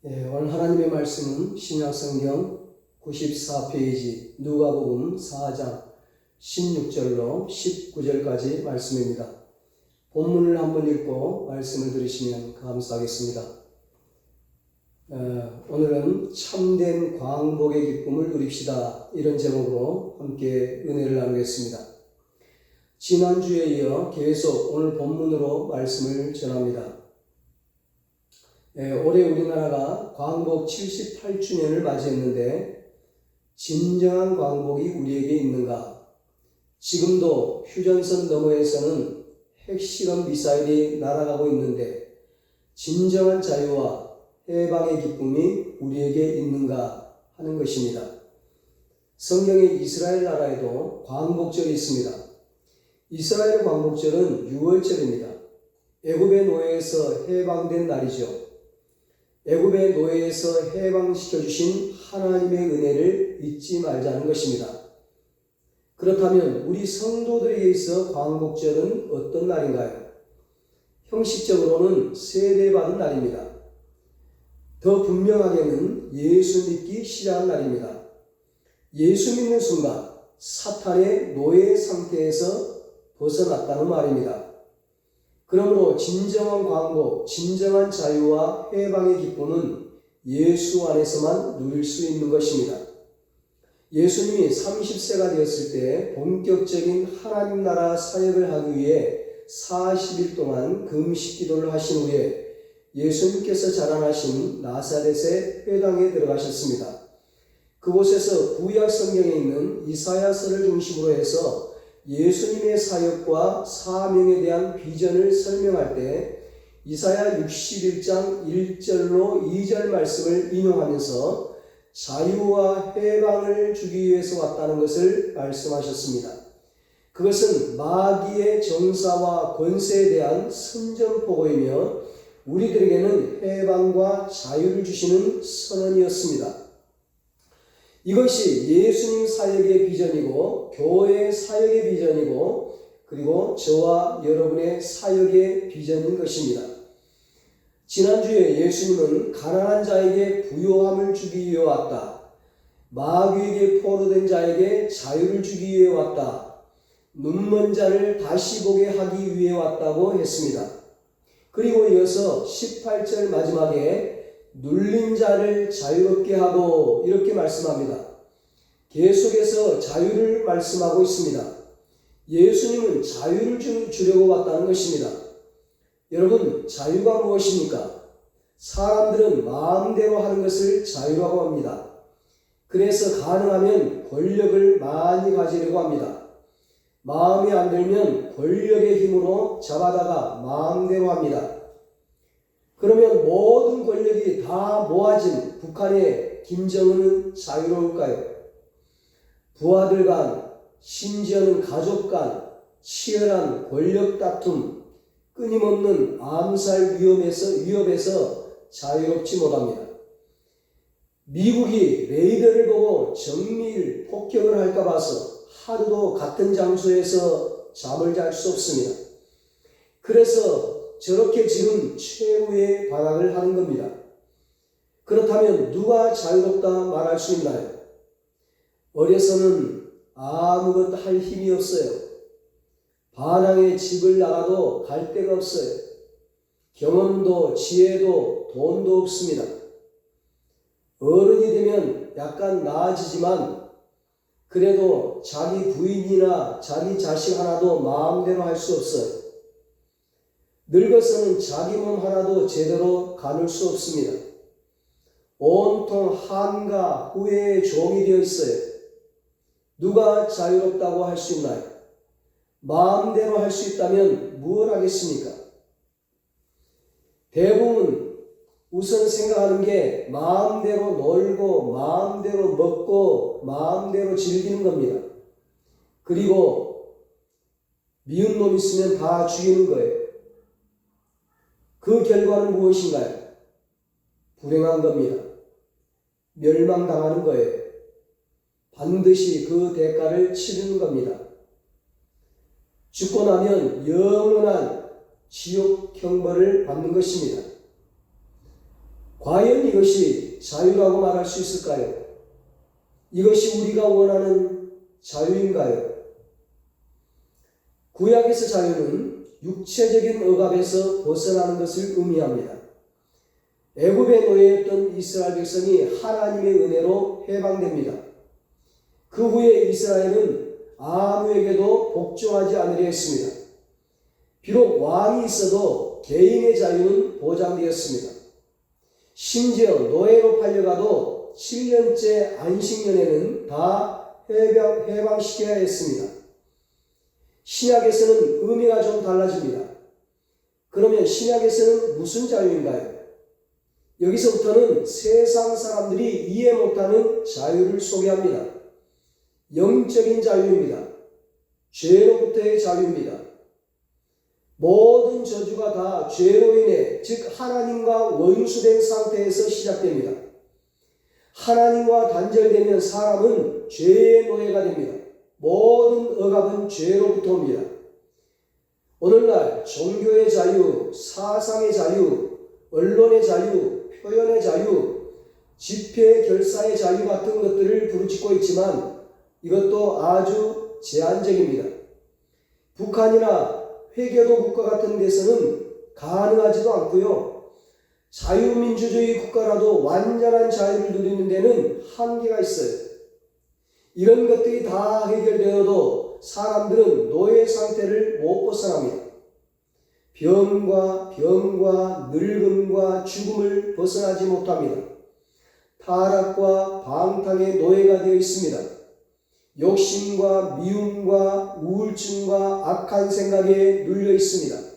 오늘 하나님의 말씀은 신약성경 94페이지 누가복음 4장 16절로 19절까지 말씀입니다. 본문을 한번 읽고 말씀을 들으시면 감사하겠습니다. 오늘은 참된 광복의 기쁨을 누립시다, 이런 제목으로 함께 은혜를 나누겠습니다. 지난주에 이어 계속 오늘 본문으로 말씀을 전합니다. 올해 우리나라가 광복 78주년을 맞이했는데 진정한 광복이 우리에게 있는가? 지금도 휴전선 너머에서는 핵실험 미사일이 날아가고 있는데 진정한 자유와 해방의 기쁨이 우리에게 있는가 하는 것입니다. 성경의 이스라엘 나라에도 광복절이 있습니다. 이스라엘 광복절은 6월절입니다. 애굽의 노예에서 해방된 날이죠. 애굽의 노예에서 해방시켜 주신 하나님의 은혜를 잊지 말자는 것입니다. 그렇다면 우리 성도들에게 있어 광복절은 어떤 날인가요? 형식적으로는 세례받은 날입니다. 더 분명하게는 예수 믿기 시작한 날입니다. 예수 믿는 순간 사탄의 노예 상태에서 벗어났다는 말입니다. 그러므로 진정한 광복, 진정한 자유와 해방의 기쁨은 예수 안에서만 누릴 수 있는 것입니다. 예수님이 30세가 되었을 때 본격적인 하나님 나라 사역을 하기 위해 40일 동안 금식 기도를 하신 후에 예수님께서 자라나신 나사렛의 회당에 들어가셨습니다. 그곳에서 구약 성경에 있는 이사야서를 중심으로 해서 예수님의 사역과 사명에 대한 비전을 설명할 때 이사야 61장 1절로 2절 말씀을 인용하면서 자유와 해방을 주기 위해서 왔다는 것을 말씀하셨습니다. 그것은 마귀의 정사와 권세에 대한 선전포고이며 우리들에게는 해방과 자유를 주시는 선언이었습니다. 이것이 예수님 사역의 비전이고 교회 사역의 비전이고 그리고 저와 여러분의 사역의 비전인 것입니다. 지난주에 예수님은 가난한 자에게 부요함을 주기 위해 왔다. 마귀에게 포로된 자에게 자유를 주기 위해 왔다. 눈먼 자를 다시 보게 하기 위해 왔다고 했습니다. 그리고 이어서 18절 마지막에 눌린 자를 자유롭게 하고 이렇게 말씀합니다. 계속해서 자유를 말씀하고 있습니다. 예수님은 자유를 주려고 왔다는 것입니다. 여러분, 자유가 무엇입니까? 사람들은 마음대로 하는 것을 자유라고 합니다. 그래서 가능하면 권력을 많이 가지려고 합니다. 마음에 안 들면 권력의 힘으로 잡아다가 마음대로 합니다. 그러면 모든 권력이 다 모아진 북한의 김정은은 자유로울까요? 부하들 간, 심지어는 가족 간 치열한 권력 다툼, 끊임없는 암살 위협에서 자유롭지 못합니다. 미국이 레이더를 보고 정밀 폭격을 할까 봐서 하루도 같은 장소에서 잠을 잘 수 없습니다. 그래서 저렇게 지금 최후의 반항을 하는 겁니다. 그렇다면 누가 자유롭다 말할 수 있나요? 어려서는 아무것도 할 힘이 없어요. 반항에 집을 나가도 갈 데가 없어요. 경험도 지혜도 돈도 없습니다. 어른이 되면 약간 나아지지만 그래도 자기 부인이나 자기 자식 하나도 마음대로 할 수 없어요. 늙어서는 자기 몸 하나도 제대로 가눌 수 없습니다. 온통 한가 후회의 종이 되어 있어요. 누가 자유롭다고 할 수 있나요? 마음대로 할 수 있다면 무엇 하겠습니까? 대부분 우선 생각하는 게 마음대로 놀고 마음대로 먹고 마음대로 즐기는 겁니다. 그리고 미운 놈 있으면 다 죽이는 거예요. 그 결과는 무엇인가요? 불행한 겁니다. 멸망당하는 거예요. 반드시 그 대가를 치르는 겁니다. 죽고 나면 영원한 지옥 형벌을 받는 것입니다. 과연 이것이 자유라고 말할 수 있을까요? 이것이 우리가 원하는 자유인가요? 구약에서 자유는 육체적인 억압에서 벗어나는 것을 의미합니다. 애굽의 노예였던 이스라엘 백성이 하나님의 은혜로 해방됩니다. 그 후에 이스라엘은 아무에게도 복종하지 않으려 했습니다. 비록 왕이 있어도 개인의 자유는 보장되었습니다. 심지어 노예로 팔려가도 7년째 안식년에는 다 해방시켜야 했습니다. 신약에서는 의미가 좀 달라집니다. 그러면 신약에서는 무슨 자유인가요? 여기서부터는 세상 사람들이 이해 못하는 자유를 소개합니다. 영적인 자유입니다. 죄로부터의 자유입니다. 모든 저주가 다 죄로 인해, 즉 하나님과 원수된 상태에서 시작됩니다. 하나님과 단절되면 사람은 죄의 노예가 됩니다. 모든 억압은 죄로부터 옵니다. 오늘날 종교의 자유, 사상의 자유, 언론의 자유, 표현의 자유, 집회 결사의 자유 같은 것들을 부르짖고 있지만 이것도 아주 제한적입니다. 북한이나 회계도 국가 같은 데서는 가능하지도 않고요. 자유민주주의 국가라도 완전한 자유를 누리는 데는 한계가 있어요. 이런 것들이 다 해결되어도 사람들은 노예 상태를 못 벗어납니다. 병과 늙음과 죽음을 벗어나지 못합니다. 타락과 방탕의 노예가 되어 있습니다. 욕심과 미움과 우울증과 악한 생각에 눌려 있습니다.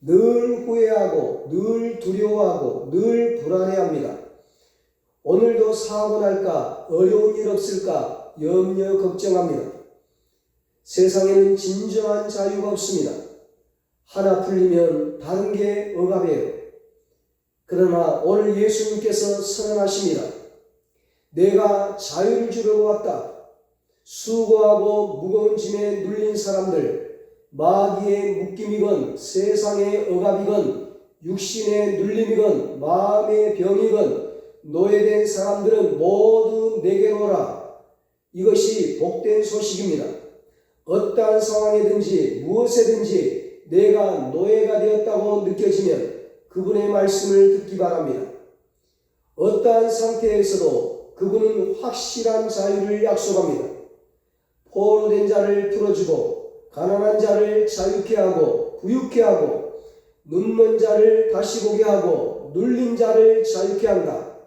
늘 후회하고 늘 두려워하고 늘 불안해합니다. 오늘도 사고 날까, 어려운 일 없을까 염려 걱정합니다. 세상에는 진정한 자유가 없습니다. 하나 풀리면 다른 게 억압이에요. 그러나 오늘 예수님께서 선언하십니다. 내가 자유를 주려고 왔다. 수고하고 무거운 짐에 눌린 사람들, 마귀의 묶임이건 세상의 억압이건 육신의 눌림이건 마음의 병이건 노예된 사람들은 모두 내게로 오라. 이것이 복된 소식입니다. 어떠한 상황이든지 무엇에든지 내가 노예가 되었다고 느껴지면 그분의 말씀을 듣기 바랍니다. 어떠한 상태에서도 그분은 확실한 자유를 약속합니다. 포로된 자를 풀어주고 가난한 자를 자유케 하고 부유케 하고 눈먼 자를 다시 보게 하고 눌린 자를 자유케 한다.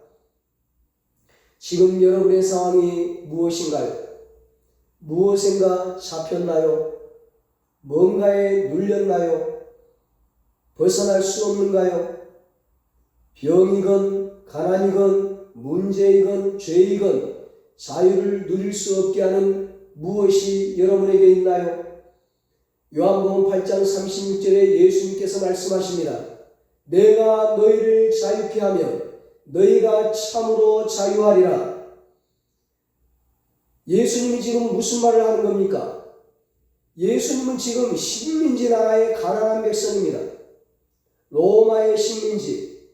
지금 여러분의 상황이 무엇인가요? 무엇인가 잡혔나요? 뭔가에 눌렸나요? 벗어날 수 없는가요? 병이건 가난이건 문제이건 죄이건 자유를 누릴 수 없게 하는 무엇이 여러분에게 있나요? 요한복음 8장 36절에 예수님께서 말씀하십니다. 내가 너희를 자유케 하면 너희가 참으로 자유하리라. 예수님이 지금 무슨 말을 하는 겁니까? 예수님은 지금 식민지 나라의 가난한 백성입니다. 로마의 식민지,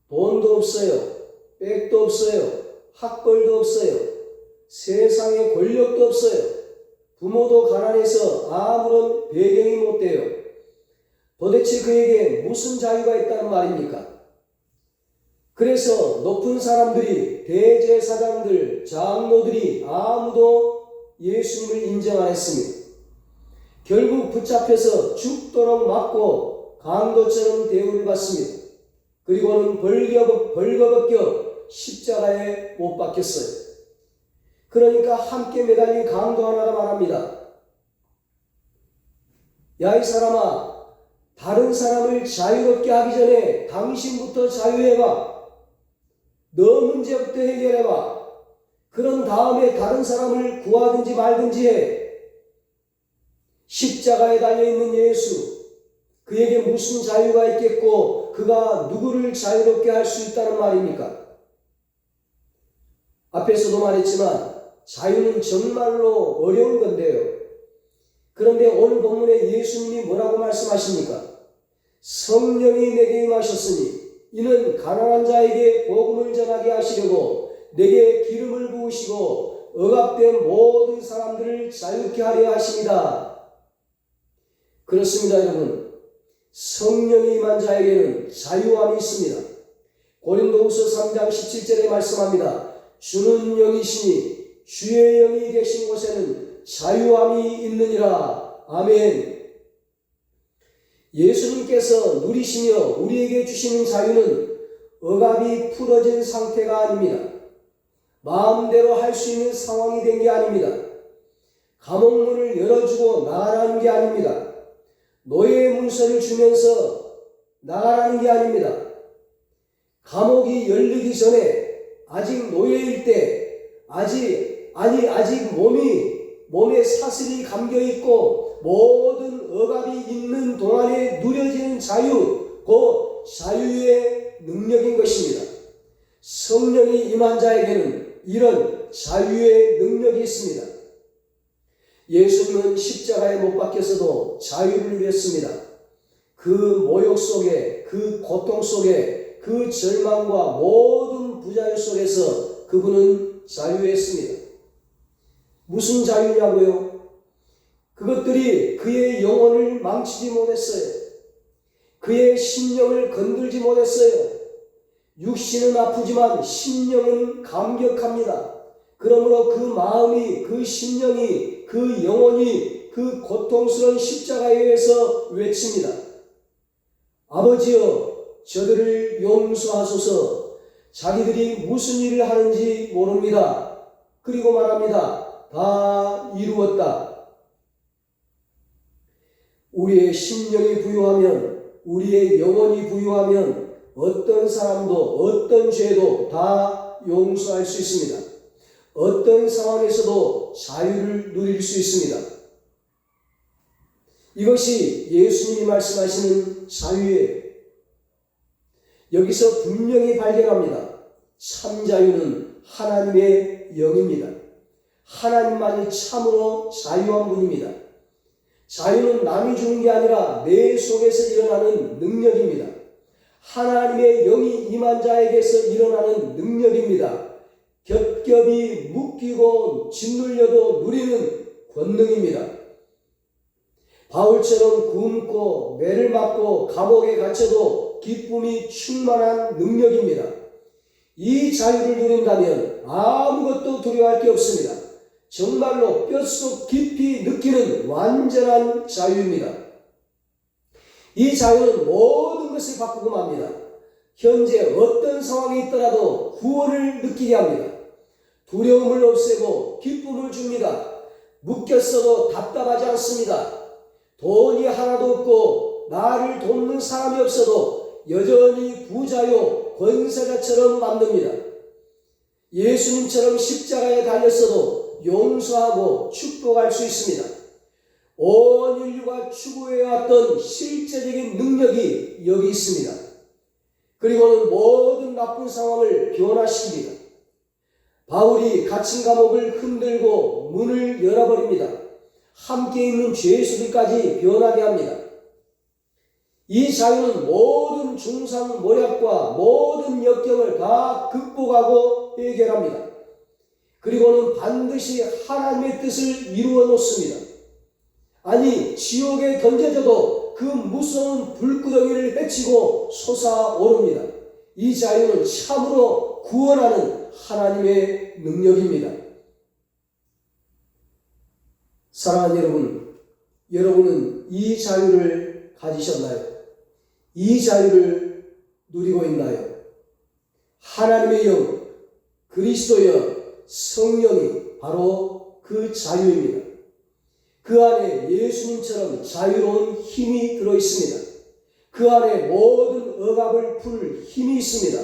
돈도 없어요. 백도 없어요. 학벌도 없어요. 세상에 권력도 없어요. 부모도 가난해서 아무런 배경이 못 돼요. 도대체 그에게 무슨 자유가 있다는 말입니까? 그래서 높은 사람들이, 대제사장들, 장로들이 아무도 예수님을 인정 안 했습니다. 결국 붙잡혀서 죽도록 맞고 강도처럼 대우를 받습니다. 그리고는 벌거벗겨 십자가에 못 박혔어요. 그러니까 함께 매달린 강도 하나가 말합니다. 야, 이 사람아, 다른 사람을 자유롭게 하기 전에 당신부터 자유해봐. 너 문제부터 해결해봐. 그런 다음에 다른 사람을 구하든지 말든지 해. 십자가에 달려있는 예수, 그에게 무슨 자유가 있겠고 그가 누구를 자유롭게 할 수 있다는 말입니까? 앞에서도 말했지만 자유는 정말로 어려운 건데요. 그런데 오늘 본문에 예수님이 뭐라고 말씀하십니까? 성령이 내게 임하셨으니 이는 가난한 자에게 복음을 전하게 하시려고 내게 기름을 부으시고 억압된 모든 사람들을 자유케 하려 하십니다. 그렇습니다, 여러분. 성령이 임한 자에게는 자유함이 있습니다. 고린도후서 3장 17절에 말씀합니다. 주는 영이시니 주의 영이 계신 곳에는 자유함이 있느니라. 아멘. 예수님께서 누리시며 우리에게 주시는 자유는 억압이 풀어진 상태가 아닙니다. 마음대로 할 수 있는 상황이 된 게 아닙니다. 감옥문을 열어주고 나가라는 게 아닙니다. 노예의 문서를 주면서 나가라는 게 아닙니다. 감옥이 열리기 전에 아직 노예일 때 아직 몸에 사슬이 감겨있고 모든 억압이 있는 동안에 누려지는 자유, 그 자유의 능력인 것입니다. 성령이 임한 자에게는 이런 자유의 능력이 있습니다. 예수님은 십자가에 못 박혀서도 자유를 누렸습니다. 그 모욕 속에, 그 고통 속에, 그 절망과 모든 부자유 속에서 그분은 자유했습니다. 무슨 자유냐고요? 그것들이 그의 영혼을 망치지 못했어요. 그의 심령을 건들지 못했어요. 육신은 아프지만 심령은 감격합니다. 그러므로 그 마음이, 그 심령이, 그 영혼이 그 고통스러운 십자가에 의해서 외칩니다. 아버지여, 저들을 용서하소서. 자기들이 무슨 일을 하는지 모릅니다. 그리고 말합니다. 다 이루었다. 우리의 심령이 부유하면, 우리의 영혼이 부유하면 어떤 사람도 어떤 죄도 다 용서할 수 있습니다. 어떤 상황에서도 자유를 누릴 수 있습니다. 이것이 예수님이 말씀하시는 자유예요. 여기서 분명히 발견합니다. 참 자유는 하나님의 영입니다. 하나님만이 참으로 자유한 분입니다. 자유는 남이 주는 게 아니라 내 속에서 일어나는 능력입니다. 하나님의 영이 임한 자에게서 일어나는 능력입니다. 겹겹이 묶이고 짓눌려도 누리는 권능입니다. 바울처럼 굶고 매를 맞고 감옥에 갇혀도 기쁨이 충만한 능력입니다. 이 자유를 누린다면 아무것도 두려워할 게 없습니다. 정말로 뼛속 깊이 느끼는 완전한 자유입니다. 이 자유는 모든 것을 바꾸고 맙니다. 현재 어떤 상황이 있더라도 구원을 느끼게 합니다. 두려움을 없애고 기쁨을 줍니다. 묶였어도 답답하지 않습니다. 돈이 하나도 없고 나를 돕는 사람이 없어도 여전히 부자요 권세자처럼 만듭니다. 예수님처럼 십자가에 달렸어도 용서하고 축복할 수 있습니다. 온 인류가 추구해왔던 실제적인 능력이 여기 있습니다. 그리고는 모든 나쁜 상황을 변화시킵니다. 바울이 갇힌 감옥을 흔들고 문을 열어버립니다. 함께 있는 죄수들까지 변하게 합니다. 이 자유는 모든 중상모략과 모든 역경을 다 극복하고 해결합니다. 그리고는 반드시 하나님의 뜻을 이루어 놓습니다. 아니, 지옥에 던져져도 그 무서운 불구덩이를 헤치고 솟아오릅니다. 이 자유는 참으로 구원하는 하나님의 능력입니다. 사랑하는 여러분, 여러분은 이 자유를 가지셨나요? 이 자유를 누리고 있나요? 하나님의 영, 그리스도의 영, 성령이 바로 그 자유입니다. 그 안에 예수님처럼 자유로운 힘이 들어있습니다. 그 안에 모든 억압을 풀 힘이 있습니다.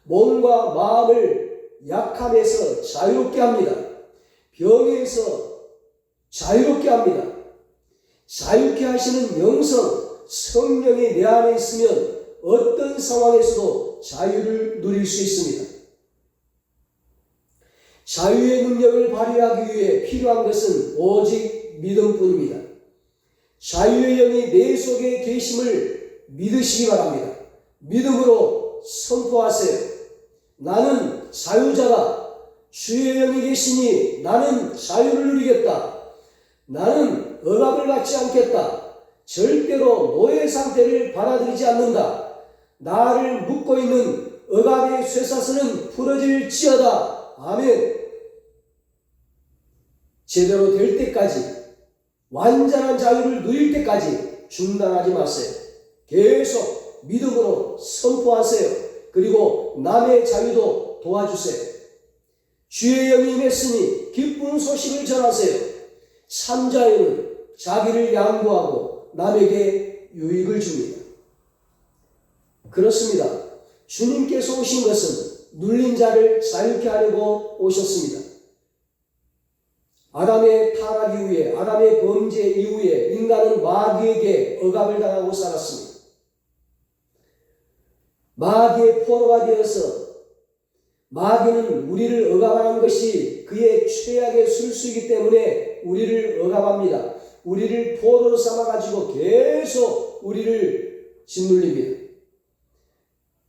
몸과 마음을 약함에서 자유롭게 합니다. 병에서 자유롭게 합니다. 자유케 하시는 영성, 성령이 내 안에 있으면 어떤 상황에서도 자유를 누릴 수 있습니다. 자유의 능력을 발휘하기 위해 필요한 것은 오직 믿음뿐입니다. 자유의 영이 내 속에 계심을 믿으시기 바랍니다. 믿음으로 선포하세요. 나는 자유자다. 주의 영이 계시니 나는 자유를 누리겠다. 나는 억압을 받지 않겠다. 절대로 노예 상태를 받아들이지 않는다. 나를 묶고 있는 억압의 쇠사슬은 풀어질지어다. 아멘. 제대로 될 때까지, 완전한 자유를 누릴 때까지 중단하지 마세요. 계속 믿음으로 선포하세요. 그리고 남의 자유도 도와주세요. 주의 영이 임했으니 기쁜 소식을 전하세요. 참 자유는 자기를 양보하고 남에게 유익을 줍니다. 그렇습니다. 주님께서 오신 것은 눌린 자를 자유케 하려고 오셨습니다. 아담의 타락 이후에, 아담의 범죄 이후에 인간은 마귀에게 억압을 당하고 살았습니다. 마귀의 포로가 되어서, 마귀는 우리를 억압하는 것이 그의 최악의 술수이기 때문에 우리를 억압합니다. 우리를 포로로 삼아가지고 계속 우리를 짓눌립니다.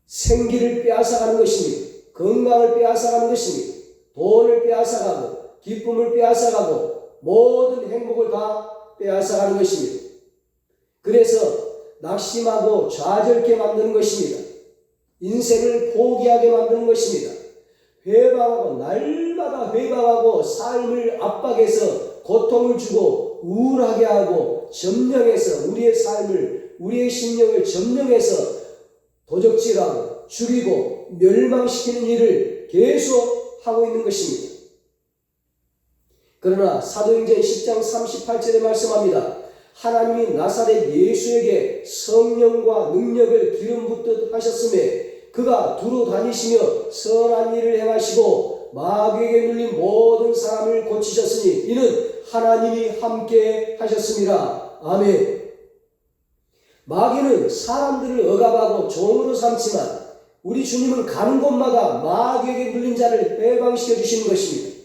생기를 빼앗아가는 것입니다. 건강을 빼앗아가는 것입니다. 돈을 빼앗아가고 기쁨을 빼앗아가고 모든 행복을 다 빼앗아가는 것입니다. 그래서 낙심하고 좌절케 만드는 것입니다. 인생을 포기하게 만드는 것입니다. 회방하고 날마다 회방하고 삶을 압박해서 고통을 주고 우울하게 하고 점령해서 우리의 삶을, 우리의 심령을 점령해서 도적질하고 죽이고 멸망시키는 일을 계속 하고 있는 것입니다. 그러나 사도행전 10장 38절에 말씀합니다. 하나님이 나사렛 예수에게 성령과 능력을 기름 붓듯 하셨음에 그가 두루 다니시며 선한 일을 행하시고 마귀에게 눌린 모든 사람을 고치셨으니 이는 하나님이 함께 하셨습니다. 아멘. 마귀는 사람들을 억압하고 종으로 삼지만 우리 주님은 가는 곳마다 마귀에게 눌린 자를 해방시켜 주시는 것입니다.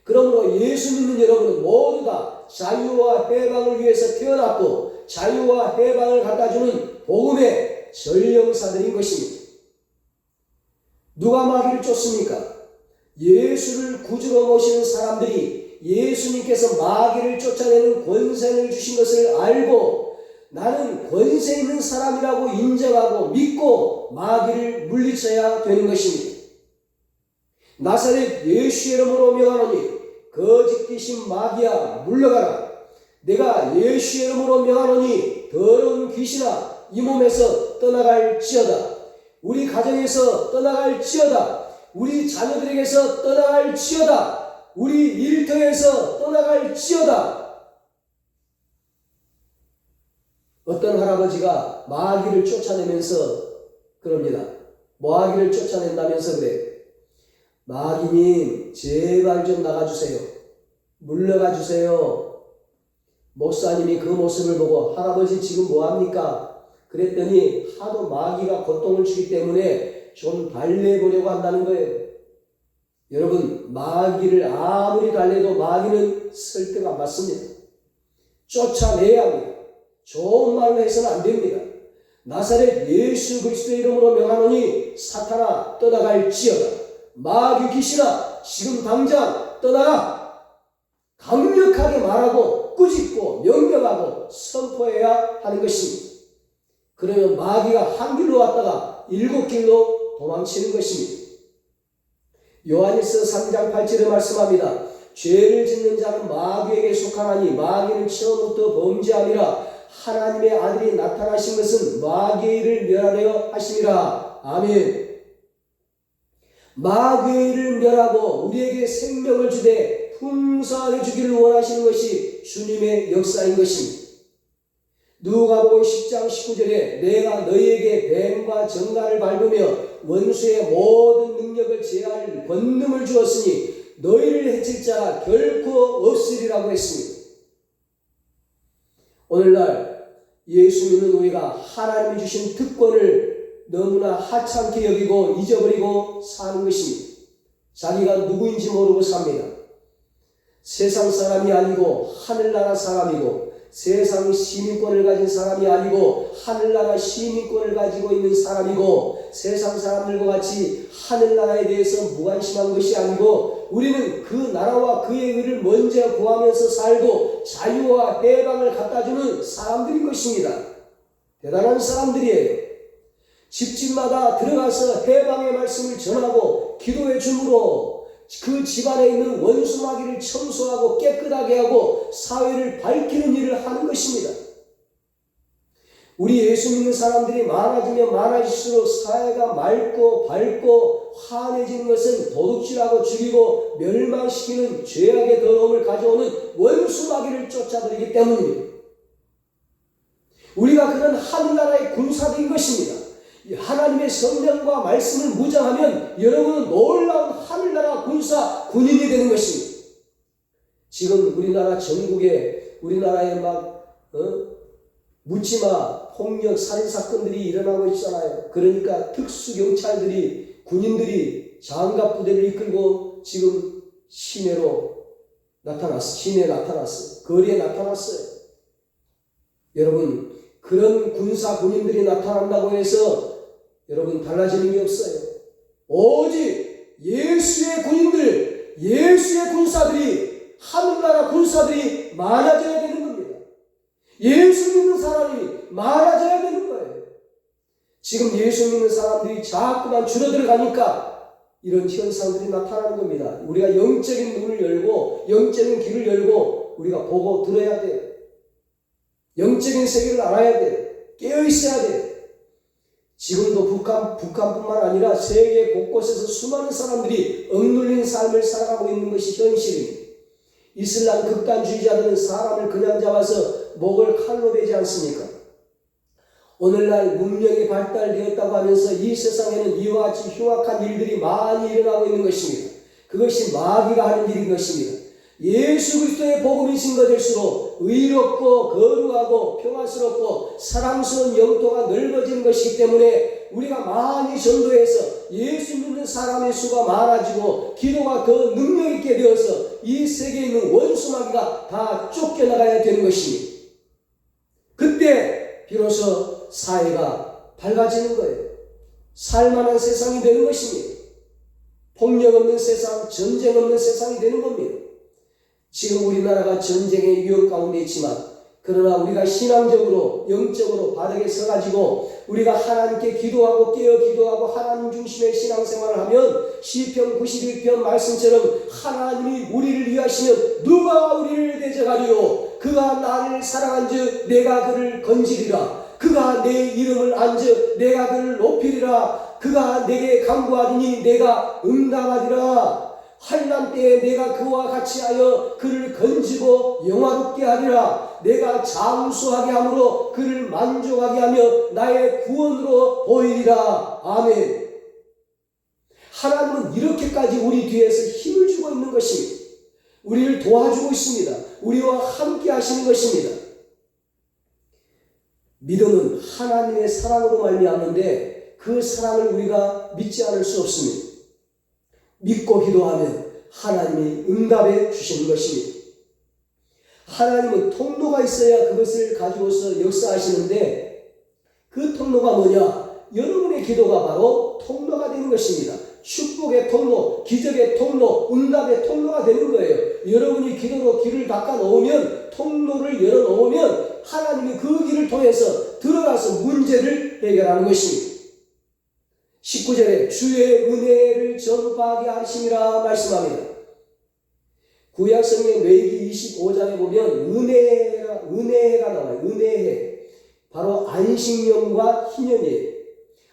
그러므로 예수 믿는 여러분은 모두 다 자유와 해방을 위해서 태어났고 자유와 해방을 갖다주는 복음의 전령사들인 것입니다. 누가 마귀를 쫓습니까? 예수를 구주로 모시는 사람들이 예수님께서 마귀를 쫓아내는 권세를 주신 것을 알고 나는 권세 있는 사람이라고 인정하고 믿고 마귀를 물리쳐야 되는 것입니다. 나사렛 예수 이름으로 명하노니 거짓 귀신 마귀야 물러가라. 내가 예수 이름으로 명하노니 더러운 귀신아 이 몸에서 떠나갈지어다. 우리 가정에서 떠나갈지어다. 우리 자녀들에게서 떠나갈지어다. 우리 일터에서 떠나갈지어다. 어떤 할아버지가 마귀를 쫓아내면서 그럽니다. 마귀를 쫓아낸다면서 그래. 마귀님 제발 좀 나가주세요. 물러가 주세요. 목사님이 그 모습을 보고 할아버지 지금 뭐합니까? 그랬더니 하도 마귀가 고통을 주기 때문에 좀 달래보려고 한다는 거예요. 여러분 마귀를 아무리 달래도 마귀는 설득 안 받습니다. 쫓아내야 합니다. 좋은 말로 해서는 안 됩니다. 나사렛 예수 그리스도의 이름으로 명하노니 사탄아 떠나갈지어다. 마귀 귀신아 지금 당장 떠나라. 강력하게 말하고 꾸짖고 명령하고 선포해야 하는 것입니다. 그러면 마귀가 한 길로 왔다가 7길로 도망치는 것입니다. 요한일서 3장 8절에 말씀합니다. 죄를 짓는 자는 마귀에게 속하나니 마귀는 처음부터 범죄함이라 하나님의 아들이 나타나신 것은 마귀의 일을 멸하려 하심이라. 아멘. 마귀의 일을 멸하고 우리에게 생명을 주되 풍성하게 주기를 원하시는 것이 주님의 역사인 것입니다. 누가복음 10장 19절에 내가 너희에게 뱀과 정갈을 밟으며 원수의 모든 능력을 제할 권능을 주었으니 너희를 해칠 자가 결코 없으리라고 했습니다. 오늘날 예수 믿는 우리가 하나님이 주신 특권을 너무나 하찮게 여기고 잊어버리고 사는 것입니다. 자기가 누구인지 모르고 삽니다. 세상 사람이 아니고 하늘나라 사람이고 세상 시민권을 가진 사람이 아니고 하늘나라 시민권을 가지고 있는 사람이고, 세상 사람들과 같이 하늘나라에 대해서 무관심한 것이 아니고 우리는 그 나라와 그의 의를 먼저 구하면서 살고 자유와 해방을 갖다주는 사람들인 것입니다. 대단한 사람들이에요. 집집마다 들어가서 해방의 말씀을 전하고 기도의 줌으로 그 집안에 있는 원수마귀를 청소하고 깨끗하게 하고 사회를 밝히는 일을 하는 것입니다. 우리 예수 믿는 사람들이 많아지면 많아질수록 사회가 맑고 밝고 환해지는 것은 도둑질하고 죽이고 멸망시키는 죄악의 더러움을 가져오는 원수마귀를 쫓아들이기 때문입니다. 우리가 그런 하늘나라의 군사들인 것입니다. 하나님의 성령과 말씀을 무장하면 여러분은 놀라운 하늘나라 군인이 되는 것입니다. 지금 우리나라 전국에 우리나라에 묻지마 폭력 살인사건들이 일어나고 있잖아요. 그러니까 특수경찰들이 군인들이 장갑부대를 이끌고 지금 시내에 나타났어요. 거리에 나타났어요. 여러분, 그런 군인들이 나타난다고 해서 여러분 달라지는 게 없어요. 오직 예수의 군인들, 예수의 군사들이, 하늘나라 군사들이 많아져야 되는 겁니다. 예수 믿는 사람이 많아져야 되는 거예요. 지금 예수 믿는 사람들이 자꾸만 줄어들어 가니까 이런 현상들이 나타나는 겁니다. 우리가 영적인 눈을 열고 영적인 귀를 열고 우리가 보고 들어야 돼요. 영적인 세계를 알아야 돼요. 깨어 있어야 돼요. 지금도 북한뿐만 아니라 세계 곳곳에서 수많은 사람들이 억눌린 삶을 살아가고 있는 것이 현실입니다. 이슬람 극단주의자들은 사람을 그냥 잡아서 목을 칼로 베지 않습니까? 오늘날 문명이 발달되었다고 하면서 이 세상에는 이와 같이 흉악한 일들이 많이 일어나고 있는 것입니다. 그것이 마귀가 하는 일인 것입니다. 예수 그리스도의 복음이 증거될수록 의롭고 거룩하고 평화스럽고 사랑스러운 영토가 넓어지는 것이기 때문에 우리가 많이 전도해서 예수 믿는 사람의 수가 많아지고 기도가 더 능력 있게 되어서 이 세계에 있는 원수마귀가 다 쫓겨나가야 되는 것입니다. 그때 비로소 사회가 밝아지는 거예요. 살만한 세상이 되는 것입니다. 폭력 없는 세상, 전쟁 없는 세상이 되는 겁니다. 지금 우리나라가 전쟁의 위험 가운데 있지만 그러나 우리가 신앙적으로 영적으로 바르게 서가지고 우리가 하나님께 기도하고 깨어 기도하고 하나님 중심의 신앙생활을 하면 시편 91편 말씀처럼 하나님이 우리를 위하시면 누가 우리를 대적하리요? 그가 나를 사랑한즉 내가 그를 건지리라. 그가 내 이름을 안즉 내가 그를 높이리라. 그가 내게 간구하리니 내가 응답하리라. 환난 때에 내가 그와 같이 하여 그를 건지고 영화롭게 하리라. 내가 장수하게 함으로 그를 만족하게 하며 나의 구원으로 보이리라. 아멘. 하나님은 이렇게까지 우리 뒤에서 힘을 주고 있는 것입니다. 우리를 도와주고 있습니다. 우리와 함께 하시는 것입니다. 믿음은 하나님의 사랑으로 말미암는데 그 사랑을 우리가 믿지 않을 수 없습니다. 믿고 기도하면 하나님이 응답해 주시는 것입니다. 하나님은 통로가 있어야 그것을 가지고서 역사하시는데 그 통로가 뭐냐? 여러분의 기도가 바로 통로가 되는 것입니다. 축복의 통로, 기적의 통로, 응답의 통로가 되는 거예요. 여러분이 기도로 길을 닦아 놓으면, 통로를 열어 놓으면 하나님이 그 길을 통해서 들어가서 문제를 해결하는 것입니다. 19절에 주의 은혜를 전파하게 하심이라 말씀합니다. 구약성경 레위기 25장에 보면 은혜가 나와요. 은혜해. 바로 안식년과 희년이에요.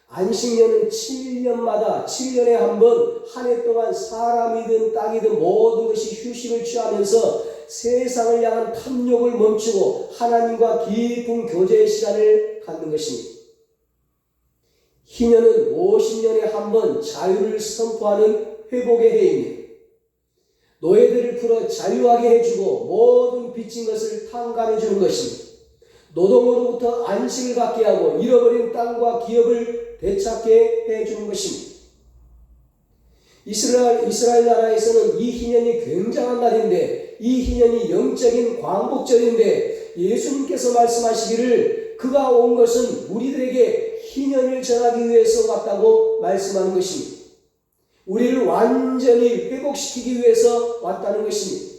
안식년은 7년마다 7년에 한 번 한 해 동안 사람이든 땅이든 모든 것이 휴식을 취하면서 세상을 향한 탐욕을 멈추고 하나님과 깊은 교제의 시간을 갖는 것입니다. 희년은 50년에 한 번 자유를 선포하는 회복의 해입니다. 노예들을 풀어 자유하게 해주고 모든 빚진 것을 탕감해 주는 것입니다. 노동으로부터 안식을 갖게 하고 잃어버린 땅과 기업을 되찾게 해주는 것입니다. 이스라엘 나라에서는 이 희년이 굉장한 날인데 이 희년이 영적인 광복절인데 예수님께서 말씀하시기를 그가 온 것은 우리들에게 희년을 전하기 위해서 왔다고 말씀하는 것입니다. 우리를 완전히 회복시키기 위해서 왔다는 것입니다.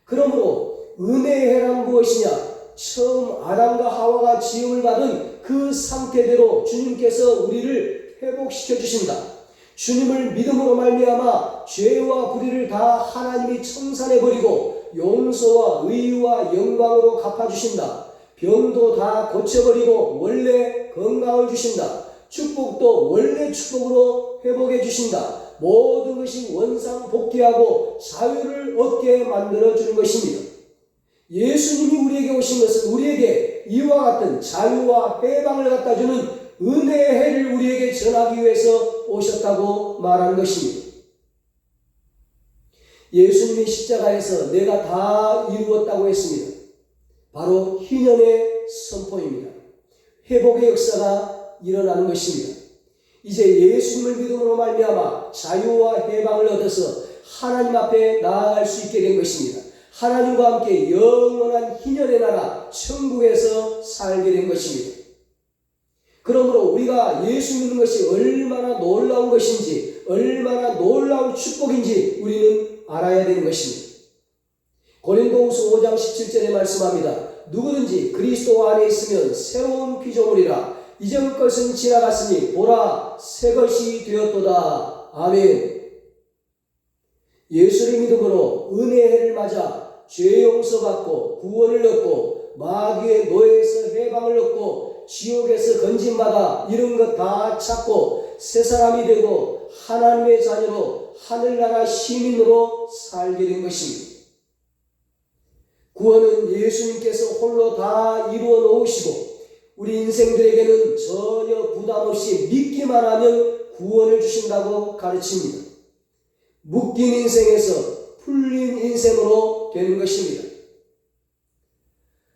그러므로 은혜의 해란 무엇이냐? 처음 아담과 하와가 지음을 받은 그 상태대로 주님께서 우리를 회복시켜 주신다. 주님을 믿음으로 말미암아 죄와 불의를 다 하나님이 청산해 버리고 용서와 의와 영광으로 갚아주신다. 병도 다 고쳐버리고 원래 건강을 주신다. 축복도 원래 축복으로 회복해 주신다. 모든 것이 원상복귀하고 자유를 얻게 만들어주는 것입니다. 예수님이 우리에게 오신 것은 우리에게 이와 같은 자유와 해방을 갖다주는 은혜의 해를 우리에게 전하기 위해서 오셨다고 말하는 것입니다. 예수님이 십자가에서 내가 다 이루었다고 했습니다. 바로 희년의 선포입니다. 회복의 역사가 일어나는 것입니다. 이제 예수님을 믿음으로 말미암아 자유와 해방을 얻어서 하나님 앞에 나아갈 수 있게 된 것입니다. 하나님과 함께 영원한 희년의 나라 천국에서 살게 된 것입니다. 그러므로 우리가 예수 믿는 것이 얼마나 놀라운 것인지, 얼마나 놀라운 축복인지 우리는 알아야 되는 것입니다. 고린도후서 5장 17절에 말씀합니다. 누구든지 그리스도 안에 있으면 새로운 피조물이라. 이전 것은 지나갔으니 보라 새 것이 되었도다. 아멘. 예수를 믿음으로 은혜의 해를 맞아 죄 용서받고 구원을 얻고 마귀의 노예에서 해방을 얻고 지옥에서 건진받아 이런 것 다 찾고 새 사람이 되고 하나님의 자녀로 하늘나라 시민으로 살게 된 것입니다. 구원은 예수님께서 홀로 다 이루어 놓으시고 우리 인생들에게는 전혀 부담 없이 믿기만 하면 구원을 주신다고 가르칩니다. 묶인 인생에서 풀린 인생으로 되는 것입니다.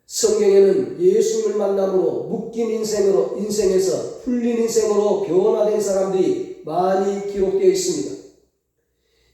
성경에는 예수님을 만남으로 묶인 인생에서 풀린 인생으로 변화된 사람들이 많이 기록되어 있습니다.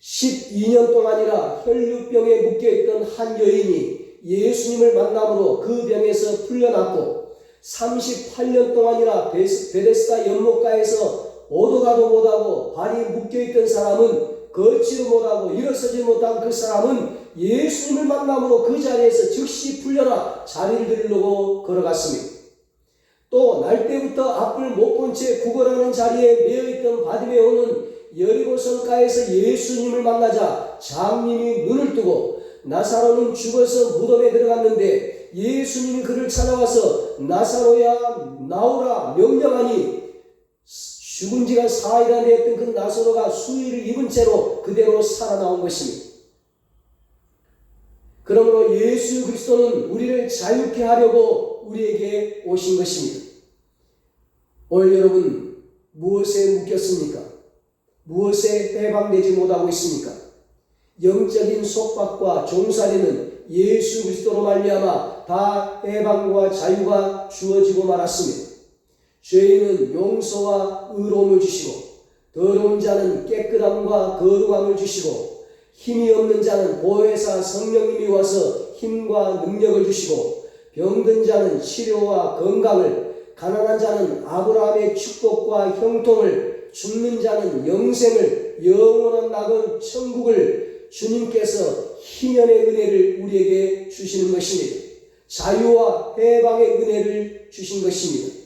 12년 동안이나 혈류병에 묶여있던 한 여인이 예수님을 만남으로 그 병에서 풀려났고 38년 동안이나 베데스다 연못가에서 오도 가도 못하고 발이 묶여있던 사람은 걷지도 못하고 일어서지 못한 그 사람은 예수님을 만남으로 그 자리에서 즉시 풀려나 자리를 들으려고 걸어갔습니다. 또 날 때부터 앞을 못 본 채 구걸하는 자리에 매여있던 바디메오는 여리고성가에서 예수님을 만나자 장님이 눈을 뜨고 나사로는 죽어서 무덤에 들어갔는데 예수님이 그를 찾아와서 나사로야 나오라 명령하니 죽은 지가 4일이나 되었던 그 나사로가 수의를 입은 채로 그대로 살아나온 것입니다. 그러므로 예수 그리스도는 우리를 자유케 하려고 우리에게 오신 것입니다. 오늘 여러분 무엇에 묶였습니까? 무엇에 해방되지 못하고 있습니까? 영적인 속박과 종살이는 예수 그리스도로 말미암아 다 해방과 자유가 주어지고 말았습니다. 죄인은 용서와 의로움을 주시고 더러운 자는 깨끗함과 거룩함을 주시고 힘이 없는 자는 보혜사 성령님이 와서 힘과 능력을 주시고 병든 자는 치료와 건강을 가난한 자는 아브라함의 축복과 형통을 죽는 자는 영생을 영원한 낙은 천국을 주님께서 희년의 은혜를 우리에게 주시는 것입니다. 자유와 해방의 은혜를 주신 것입니다.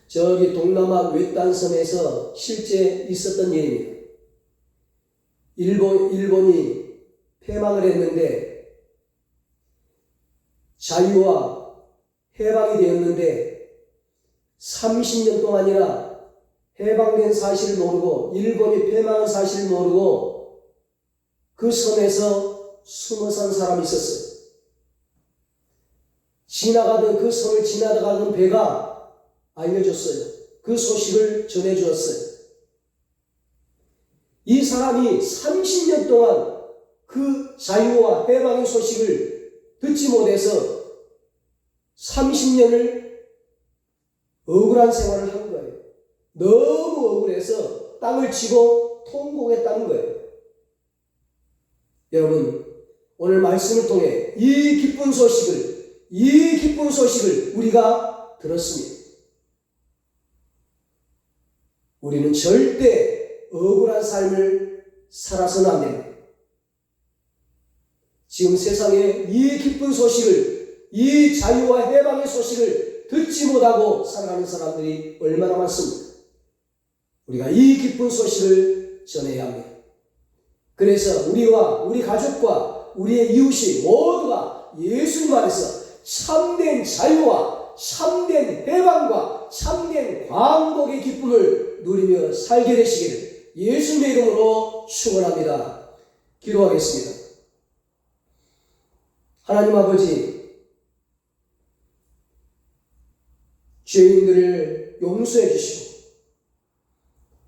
저기 동남아 외딴섬에서 실제 있었던 일입니다. 일본이 패망을 했는데 자유와 해방이 되었는데 30년 동안이나 해방된 사실을 모르고 일본이 패망한 사실을 모르고 그 섬에서 숨어 산 사람이 있었어요. 그 섬을 지나가던 배가 알려줬어요. 그 소식을 전해주었어요. 이 사람이 30년 동안 그 자유와 해방의 소식을 듣지 못해서 30년을 억울한 생활을 한 거예요. 너무 억울해서 땅을 치고 통곡했다는 거예요. 여러분, 오늘 말씀을 통해 이 기쁜 소식을 우리가 들었습니다. 우리는 절대 억울한 삶을 살아서는 안 됩니다. 지금 세상에 이 기쁜 소식을, 이 자유와 해방의 소식을 듣지 못하고 살아가는 사람들이 얼마나 많습니까? 우리가 이 기쁜 소식을 전해야 합니다. 그래서 우리와 우리 가족과 우리의 이웃이 모두가 예수님 안에서 참된 자유와 참된 해방과 참된 광복의 기쁨을 누리며 살게 되시기를 예수님의 이름으로 축원합니다. 기도하겠습니다. 하나님 아버지, 죄인들을 용서해 주시고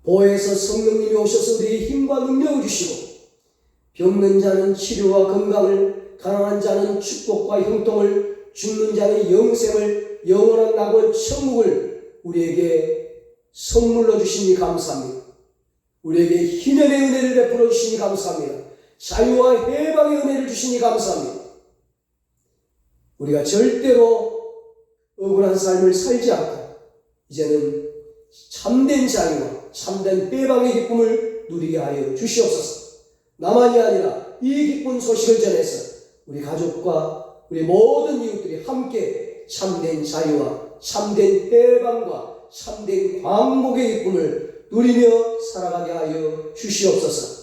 보혜에서 성령님이 오셔서 우리에게 힘과 능력을 주시고 병든 자는 치료와 건강을, 가난한 자는 축복과 형통을, 죽는 자는 영생을, 영원한 낙원 천국을 우리에게 선물로 주시니 감사합니다. 우리에게 희년의 은혜를 베풀어 주시니 감사합니다. 자유와 해방의 은혜를 주시니 감사합니다. 우리가 절대로 억울한 삶을 살지 않고 이제는 참된 자유와 참된 해방의 기쁨을 누리게 하여 주시옵소서. 나만이 아니라 이 기쁜 소식을 전해서 우리 가족과 우리 모든 이웃들이 함께 참된 자유와 참된 해방과 참된 광복의 기쁨을 누리며 살아가게 하여 주시옵소서.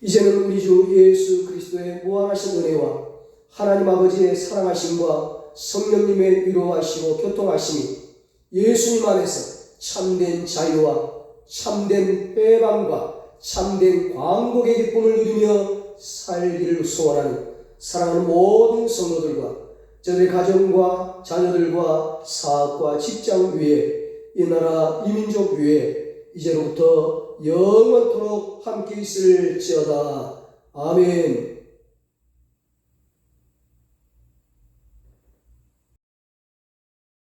이제는 우리 주 예수 그리스도의 무한하신 은혜와 하나님 아버지의 사랑하심과 성령님의 위로하시고 교통하심이 예수님 안에서 참된 자유와 참된 해방과 참된 광복의 기쁨을 누리며 살기를 소원하는 사랑하는 모든 성도들과 저들의 가정과 자녀들과 사업과 직장 위에 이 나라 이 민족 위에 이제로부터 영원토록 함께 있을지어다. 아멘.